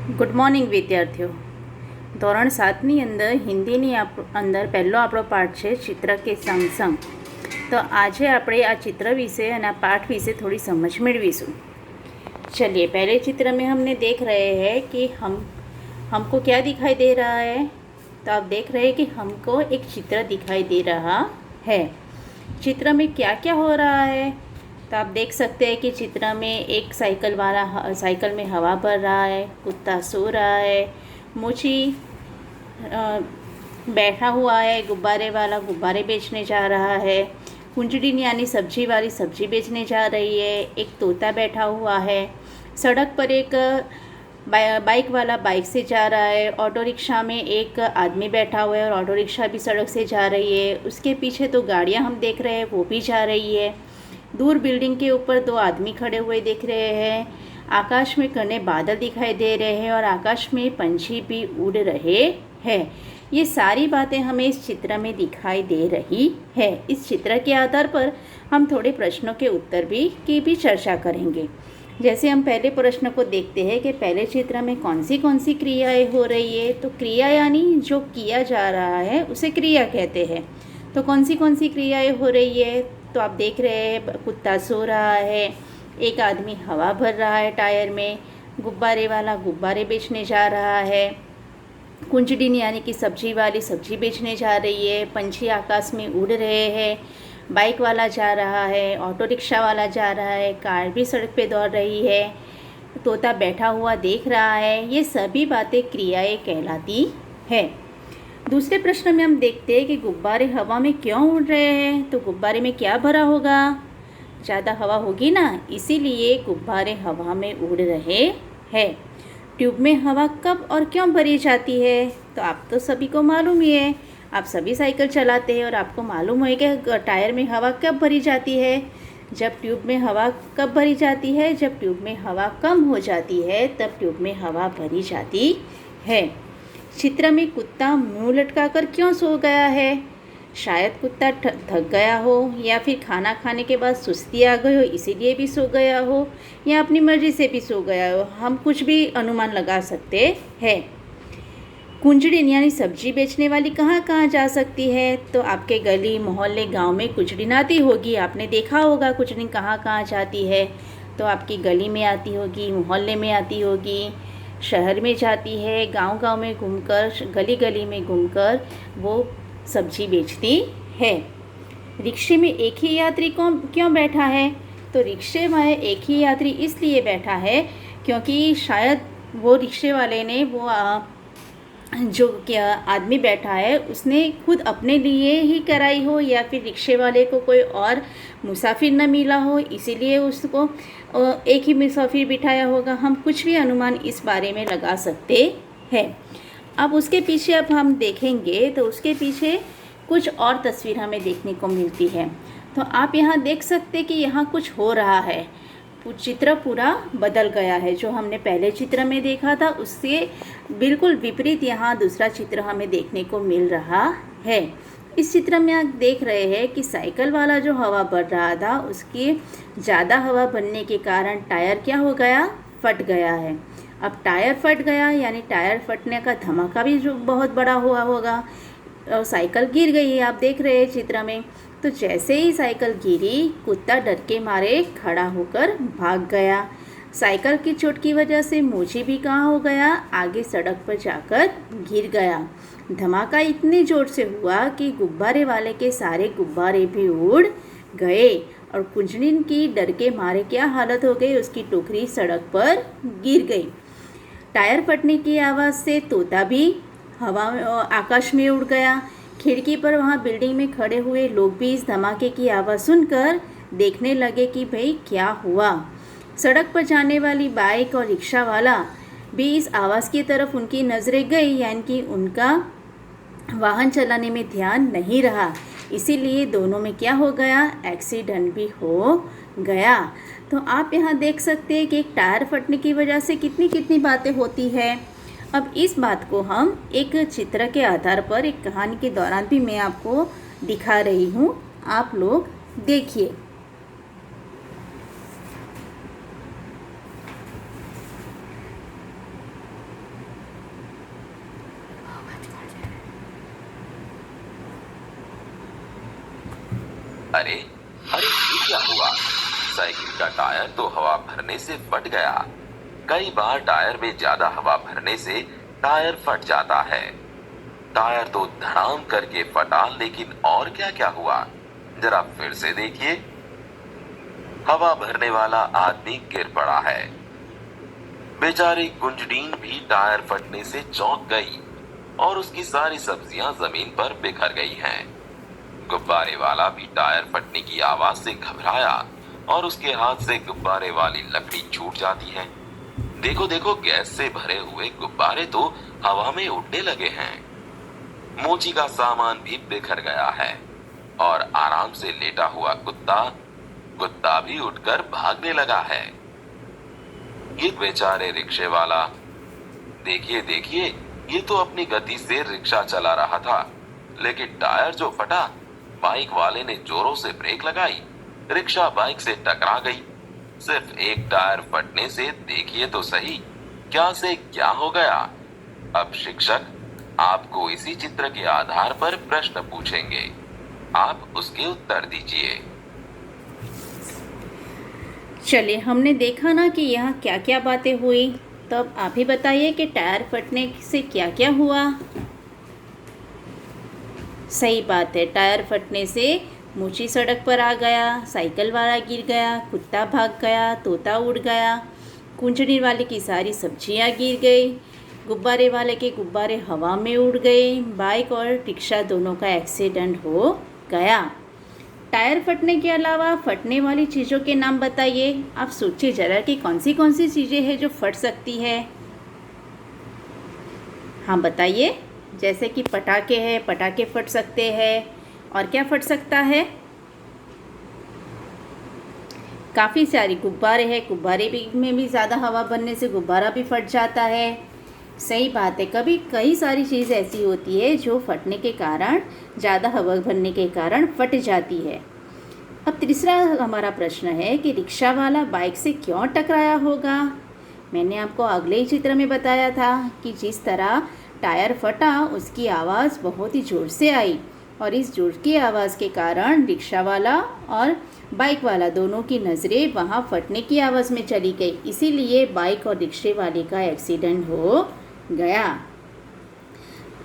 Good morning વિદ્યાર્થીઓ. ધોરણ 7ની અંદર હિન્દીની અંદર પહેલો આપણો પાઠ છે ચિત્ર કે સંગ સંગ. તો આજે આપણે આ ચિત્ર વિશે અને આ पाठ विषय थोड़ी समझ मेळवीशु. चलिए, पहले चित्र में हमने देख रहे हैं कि हमको क्या दिखाई दे रहा है. तो आप देख रहे हैं कि हमको एक चित्र दिखाई दे रहा है. चित्र में क्या क्या हो रहा है तो आप देख सकते हैं कि चित्र में एक साइकिल में हवा भर रहा है, कुत्ता सो रहा है, मोची बैठा हुआ है, गुब्बारे वाला गुब्बारे बेचने जा रहा है, कुंजड़िन यानी सब्जी वाली सब्जी बेचने जा रही है, एक तोता बैठा हुआ है, सड़क पर एक बाइक वाला बाइक से जा रहा है, ऑटो रिक्शा में एक आदमी बैठा हुआ है और ऑटो रिक्शा भी सड़क से जा रही है. उसके पीछे तो गाड़ियाँ हम देख रहे हैं वो भी जा रही है. दूर बिल्डिंग के ऊपर दो आदमी खड़े हुए दिख रहे हैं. आकाश में घने बादल दिखाई दे रहे हैं और आकाश में पंछी भी उड़ रहे हैं. ये सारी बातें हमें इस चित्र में दिखाई दे रही है. इस चित्र के आधार पर हम थोड़े प्रश्नों के उत्तर की भी चर्चा करेंगे. जैसे हम पहले प्रश्न को देखते हैं कि पहले चित्र में कौन सी क्रियाएं हो रही है. तो क्रिया यानी जो किया जा रहा है उसे क्रिया कहते हैं. तो कौन सी क्रियाएं हो रही है तो आप देख रहे हैं कुत्ता सो रहा है, एक आदमी हवा भर रहा है टायर में, गुब्बारे वाला गुब्बारे बेचने जा रहा है, कुंजड़िन यानी कि सब्जी वाली सब्जी बेचने जा रही है, पंछी आकाश में उड़ रहे हैं, बाइक वाला जा रहा है, ऑटो रिक्शा वाला जा रहा है, कार भी सड़क पे दौड़ रही है, तोता बैठा हुआ देख रहा है. ये सभी बातें क्रियाएं कहलाती है. दूसरे प्रश्न में हम देखते हैं कि गुब्बारे हवा में क्यों उड़ रहे हैं. तो गुब्बारे में क्या भरा होगा, ज़्यादा हवा होगी ना, इसीलिए गुब्बारे हवा में उड़ रहे हैं. ट्यूब में हवा कब और क्यों भरी जाती है तो आप तो सभी को मालूम ही है. आप सभी साइकिल चलाते हैं और आपको मालूम है कि टायर में हवा कब भरी जाती है. जब ट्यूब में हवा कब भरी जाती है, जब ट्यूब में हवा कम हो जाती है तब ट्यूब में हवा भरी जाती है. चित्र में कुत्ता मुंह लटकाकर क्यों सो गया है. शायद कुत्ता थक गया हो या फिर खाना खाने के बाद सुस्ती आ गई हो इसीलिए भी सो गया हो या अपनी मर्जी से भी सो गया हो. हम कुछ भी अनुमान लगा सकते हैं. कुंजड़िन यानी सब्जी बेचने वाली कहाँ कहाँ जा सकती है. तो आपके गली मोहल्ले गांव में कुंजड़िन आती होगी. आपने देखा होगा कुंजड़िन कहाँ कहाँ जाती है. तो आपकी गली में आती होगी, मोहल्ले में आती होगी, शहर में जाती है, गांव में घूमकर, गली गली में घूमकर वो सब्जी बेचती है. रिक्शे में एक ही यात्री क्यों बैठा है. तो रिक्शे में एक ही यात्री इसलिए बैठा है क्योंकि शायद वो रिक्शे वाले ने जो क्या आदमी बैठा है उसने खुद अपने लिए ही कराई हो या फिर रिक्शे वाले को कोई और मुसाफिर न मिला हो इसीलिए उसको एक ही मुसाफिर बिठाया होगा. हम कुछ भी अनुमान इस बारे में लगा सकते हैं. अब उसके पीछे अब हम देखेंगे तो उसके पीछे कुछ और तस्वीर हमें देखने को मिलती है. तो आप यहाँ देख सकते कि यहाँ कुछ हो रहा है. चित्र पूरा बदल गया है. जो हमने पहले चित्र में देखा था उससे बिल्कुल विपरीत यहाँ दूसरा चित्र हमें देखने को मिल रहा है. इस चित्र में आप देख रहे हैं कि साइकिल वाला जो हवा भर रहा था उसकी ज़्यादा हवा भरने के कारण टायर क्या हो गया, फट गया है. अब टायर फट गया यानी टायर फटने का धमाका भी जो बहुत बड़ा हुआ होगा और साइकिल गिर गई है. आप देख रहे हैं चित्र में. तो जैसे ही साइकिल गिरी कुत्ता डर के मारे खड़ा होकर भाग गया. साइकिल की चोट की वजह से मोची भी कहाँ हो गया, आगे सड़क पर जाकर गिर गया. धमाका इतने जोर से हुआ कि गुब्बारे वाले के सारे गुब्बारे भी उड़ गए और कुंजड़िन की डर के मारे क्या हालत हो गई, उसकी टोकरी सड़क पर गिर गई. टायर फटने की आवाज़ से तोता भी आकाश में उड़ गया. खिड़की पर वहाँ बिल्डिंग में खड़े हुए लोग भी इस धमाके की आवाज़ सुनकर देखने लगे कि भाई क्या हुआ. सड़क पर जाने वाली बाइक और रिक्शा वाला भी इस आवाज़ की तरफ उनकी नज़रें गई यानी कि उनका वाहन चलाने में ध्यान नहीं रहा इसीलिए दोनों में क्या हो गया, एक्सीडेंट भी हो गया. तो आप यहाँ देख सकते हैं कि एक टायर फटने की वजह से कितनी बातें होती है. अब इस बात को हम एक चित्र के आधार पर एक कहानी के दौरान भी मैं आपको दिखा रही हूँ. आप लोग देखिए. अरे अरे ये क्या हुआ? साइकिल का टायर तो हवा भरने से फट गया। कई बार टायर में ज्यादा हवा भरने से टायर फट जाता है। टायर तो धड़ाम करके फटा, लेकिन और क्या क्या हुआ जरा फिर से देखिए। हवा भरने वाला आदमी गिर पड़ा है। बेचारी गुंजडीन भी टायर फटने से चौंक गई और उसकी सारी सब्जियां जमीन पर बिखर गई हैं। गुब्बारे वाला भी टायर फटने की आवाज से घबराया और उसके हाथ से गुब्बारे वाली लकड़ी छूट जाती है। देखो देखो, गैस से भरे हुए गुब्बारे तो हवा में उड़ने लगे हैं। मोची का सामान भी बिखर गया है और आराम से लेटा हुआ कुत्ता भी उठकर भागने लगा है। ये बेचारे रिक्शे वाला, देखिए देखिए, ये तो अपनी गति से रिक्शा चला रहा था, लेकिन टायर जो फटा, बाइक वाले ने जोरों से ब्रेक लगाई, रिक्शा बाइक से टकरा गई। सिर्फ एक टायर फटने से देखिए तो सही क्या से क्या हो गया। अब शिक्षक आपको इसी चित्र के आधार पर प्रश्न पूछेंगे, आप उसके उत्तर दीजिए। चलिए, हमने देखा ना कि यहाँ क्या क्या बातें हुई, तो अब आप ही बताइए कि टायर फटने से क्या क्या हुआ। सही बात है, टायर फटने से मोची सड़क पर आ गया, साइकिल वाला गिर गया, कुत्ता भाग गया, तोता उड़ गया, कुंजड़ी वाले की सारी सब्जियां गिर गई, गुब्बारे वाले के गुब्बारे हवा में उड़ गए, बाइक और रिक्शा दोनों का एक्सीडेंट हो गया। टायर फटने के अलावा फटने वाली चीज़ों के नाम बताइए। आप सोचिए ज़रा कि कौन सी चीज़ें हैं जो फट सकती है। हाँ बताइए। जैसे कि पटाखे हैं, पटाखे फट सकते हैं। और क्या फट सकता है? काफ़ी सारी गुब्बारे हैं, गुब्बारे में भी ज़्यादा हवा भरने से गुब्बारा भी फट जाता है। सही बात है, कभी कई सारी चीज़ ऐसी होती है जो फटने के कारण, ज़्यादा हवा भरने के कारण फट जाती है। अब तीसरा हमारा प्रश्न है कि रिक्शा वाला बाइक से क्यों टकराया होगा। मैंने आपको अगले ही चित्र में बताया था कि जिस तरह टायर फटा, उसकी आवाज़ बहुत ही ज़ोर से आई और इस जोर की आवाज़ के कारण रिक्शा वाला और बाइक वाला दोनों की नज़रें वहाँ फटने की आवाज़ में चली गई, इसीलिए बाइक और रिक्शे वाले का एक्सीडेंट हो गया।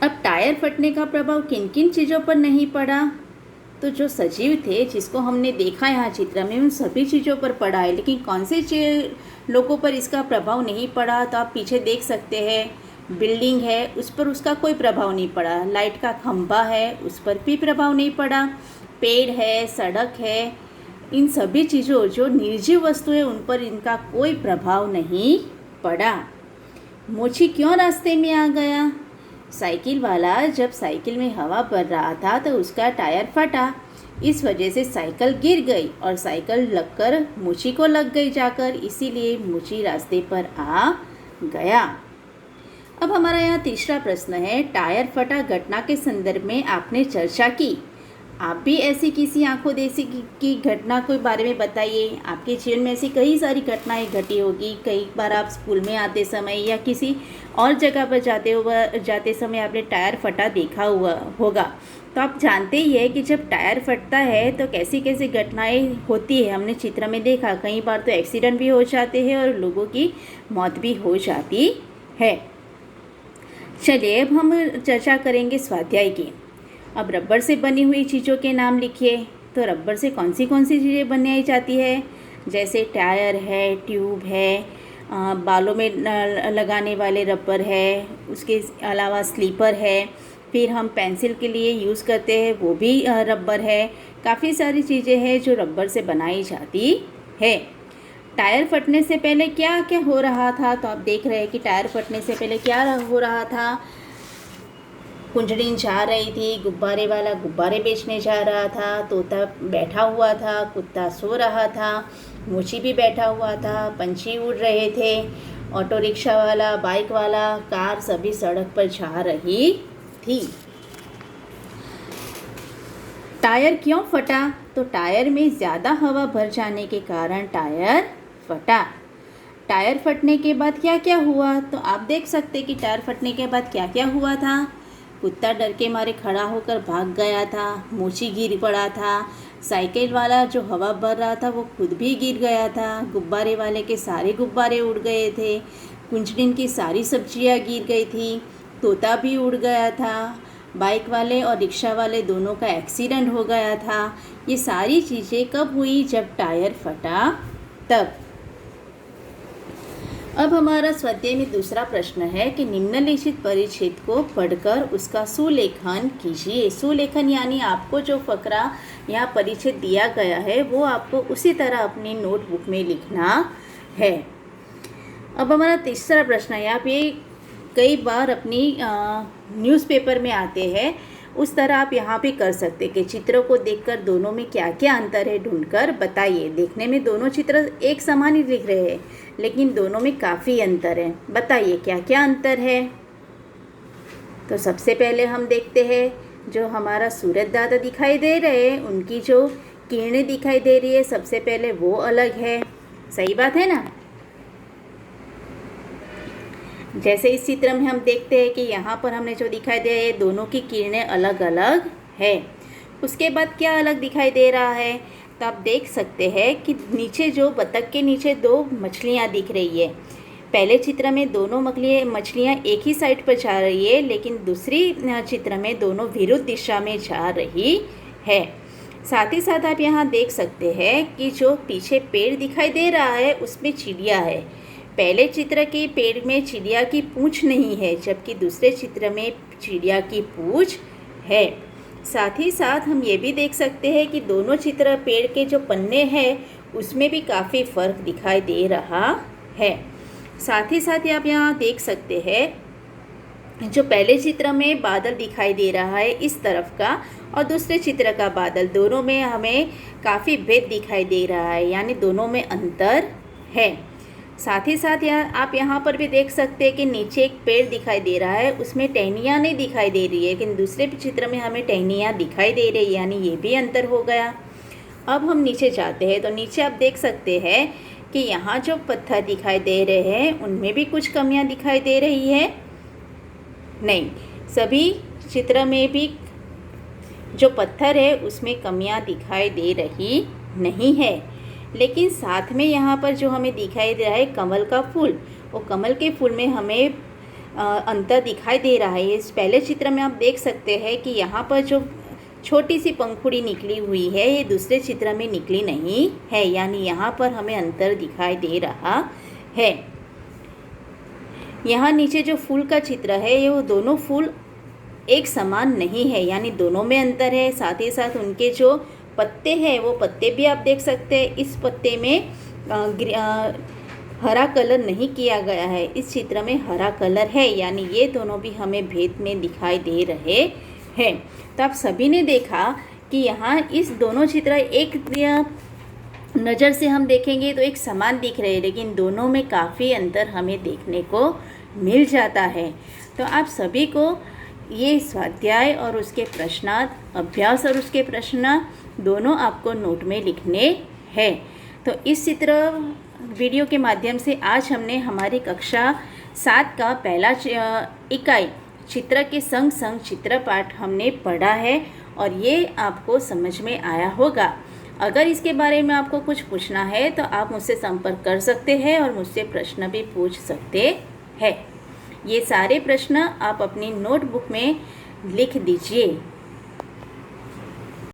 अब टायर फटने का प्रभाव किन किन चीज़ों पर नहीं पड़ा? तो जो सजीव थे, जिसको हमने देखा यहाँ चित्र में, उन सभी चीज़ों पर पड़ा है, लेकिन कौन से लोगों पर इसका प्रभाव नहीं पड़ा? तो आप पीछे देख सकते हैं, बिल्डिंग है उस पर उसका कोई प्रभाव नहीं पड़ा, लाइट का खंभा है उस पर भी प्रभाव नहीं पड़ा, पेड़ है, सड़क है, इन सभी चीज़ों जो निर्जीव वस्तु है उन पर इनका कोई प्रभाव नहीं पड़ा। मोची क्यों रास्ते में आ गया? साइकिल वाला जब साइकिल में हवा भर रहा था तो उसका टायर फटा, इस वजह से साइकिल गिर गई और साइकिल लगकर मोची को लग गई जाकर, इसीलिए मोची रास्ते पर आ गया। अब हमारा यहाँ तीसरा प्रश्न है, टायर फटा घटना के संदर्भ में आपने चर्चा की। आप भी ऐसी किसी आंखों देखी की घटना के बारे में बताइए। आपके जीवन में ऐसी कई सारी घटनाएं घटी होगी। कई बार आप स्कूल में आते समय या किसी और जगह पर जाते समय आपने टायर फटा देखा हुआ होगा। तो आप जानते ही है कि जब टायर फटता है तो कैसी कैसी घटनाएं होती है। हमने चित्र में देखा, कई बार तो एक्सीडेंट भी हो जाते हैं और लोगों की मौत भी हो जाती है। चलिए, अब हम चर्चा करेंगे स्वाध्याय की। अब रबर से बनी हुई चीज़ों के नाम लिखिए। तो रबर से कौन सी चीज़ें बनाई जाती है? जैसे टायर है, ट्यूब है, बालों में लगाने वाले रबर है, उसके अलावा स्लीपर है, फिर हम पेंसिल के लिए यूज़ करते हैं वो भी रबर है। काफ़ी सारी चीज़ें हैं जो रबर से बनाई जाती है। टायर फटने से पहले क्या क्या हो रहा था? तो आप देख रहे हैं कि टायर फटने से पहले क्या हो रहा था। कुंजड़ीन जा रही थी, गुब्बारे वाला गुब्बारे बेचने जा रहा था, तोता बैठा हुआ था, कुत्ता सो रहा था, मोची भी बैठा हुआ था, पंछी उड़ रहे थे, ऑटो रिक्शा वाला, बाइक वाला, कार सभी सड़क पर जा रही थी। टायर क्यों फटा? तो टायर में ज़्यादा हवा भर जाने के कारण टायर फटा। टायर फटने के बाद क्या क्या हुआ? तो आप देख सकते कि टायर फटने के बाद क्या क्या हुआ था। कुत्ता डर के मारे खड़ा होकर भाग गया था, मोची गिर पड़ा था, साइकिल वाला जो हवा भर रहा था वो खुद भी गिर गया था, गुब्बारे वाले के सारे गुब्बारे उड़ गए थे, कुंजड़िन की सारी सब्जियां गिर गई थी, तोता भी उड़ गया था, बाइक वाले और रिक्शा वाले दोनों का एक्सीडेंट हो गया था। ये सारी चीज़ें कब हुई? जब टायर फटा तब। अब हमारा स्वाध्याय में दूसरा प्रश्न है कि निम्नलिखित परिच्छेद को पढ़कर उसका सुलेखन कीजिए। सुलेखन यानी आपको जो फकरा या परिच्छेद दिया गया है वो आपको उसी तरह अपनी नोटबुक में लिखना है। अब हमारा तीसरा प्रश्न है, आप ये कई बार अपनी न्यूज़पेपर में आते हैं, उस तरह आप यहाँ भी कर सकते कि चित्रों को देखकर दोनों में क्या क्या अंतर है ढूंढकर बताइए। देखने में दोनों चित्र एक समान ही दिख रहे हैं, लेकिन दोनों में काफ़ी अंतर है। बताइए क्या क्या अंतर है। तो सबसे पहले हम देखते हैं, जो हमारा सूरज दादा दिखाई दे रहे हैं उनकी जो किरणें दिखाई दे रही है, सबसे पहले वो अलग है। सही बात है ना। जैसे इस चित्र में हम देखते हैं कि यहाँ पर हमने जो दिखाई दे रहा है दोनों की किरणें अलग अलग है। उसके बाद क्या अलग दिखाई दे रहा है, तो आप देख सकते हैं कि नीचे जो बतख के नीचे दो मछलियाँ दिख रही है। पहले चित्र में दोनों मछलियाँ एक ही साइड पर जा रही है, लेकिन दूसरी चित्र में दोनों विरुद्ध दिशा में जा रही है। साथ ही साथ आप यहाँ देख सकते हैं कि जो पीछे पेड़ दिखाई दे रहा है उसमें चिड़िया है। पहले चित्र के पेड़ में चिड़िया की पूंछ नहीं है, जबकि दूसरे चित्र में चिड़िया की पूंछ है। साथ ही साथ हम ये भी देख सकते हैं कि दोनों चित्र पेड़ के जो पन्ने हैं उसमें भी काफ़ी फ़र्क दिखाई दे रहा है। साथ ही साथ आप यहाँ देख सकते हैं जो पहले चित्र में बादल दिखाई दे रहा है इस तरफ का, और दूसरे चित्र का बादल, दोनों में हमें काफ़ी भेद दिखाई दे रहा है, यानी दोनों में अंतर है। साथ ही साथ आप यहाँ पर भी देख सकते हैं कि नीचे एक पेड़ दिखाई दे रहा है, उसमें टहनियाँ नहीं दिखाई दे रही है, लेकिन दूसरे चित्र में हमें टहनियाँ दिखाई दे रही है, यानी ये भी अंतर हो गया। अब हम नीचे जाते हैं तो नीचे आप देख सकते हैं कि यहाँ जो पत्थर दिखाई दे रहे हैं उनमें भी कुछ कमियाँ दिखाई दे रही है। नहीं, सभी चित्र में भी जो पत्थर है उसमें कमियाँ दिखाई दे रही नहीं है। लेकिन साथ में यहाँ पर जो हमें दिखाई दे रहा है कमल का फूल, वो कमल के फूल में हमें अंतर दिखाई दे रहा है। इस पहले चित्र में आप देख सकते हैं कि यहाँ पर जो छोटी सी पंखुड़ी निकली हुई है ये दूसरे चित्र में निकली नहीं है, यानी यहाँ पर हमें अंतर दिखाई दे रहा है। यहाँ नीचे जो फूल का चित्र है ये वो दोनों फूल एक समान नहीं है, यानी दोनों में अंतर है। साथ ही साथ उनके जो पत्ते हैं वो पत्ते भी आप देख सकते हैं, इस पत्ते में हरा कलर नहीं किया गया है, इस चित्र में हरा कलर है, यानी ये दोनों भी हमें भेद में दिखाई दे रहे हैं। तो आप सभी ने देखा कि यहाँ इस दोनों चित्र एक नज़र से हम देखेंगे तो एक समान दिख रहे हैं, लेकिन दोनों में काफ़ी अंतर हमें देखने को मिल जाता है। तो आप सभी को ये स्वाध्याय और उसके प्रश्नार्थ अभ्यास और उसके प्रश्न दोनों आपको नोट में लिखने हैं। तो इस चित्र वीडियो के माध्यम से आज हमने हमारी कक्षा 7 का पहला इकाई चित्र के संग संग चित्रपाठ हमने पढ़ा है और ये आपको समझ में आया होगा। अगर इसके बारे में आपको कुछ पूछना है तो आप मुझसे संपर्क कर सकते हैं और मुझसे प्रश्न भी पूछ सकते हैं। ये सारे प्रश्न आप अपनी नोटबुक में लिख दीजिए।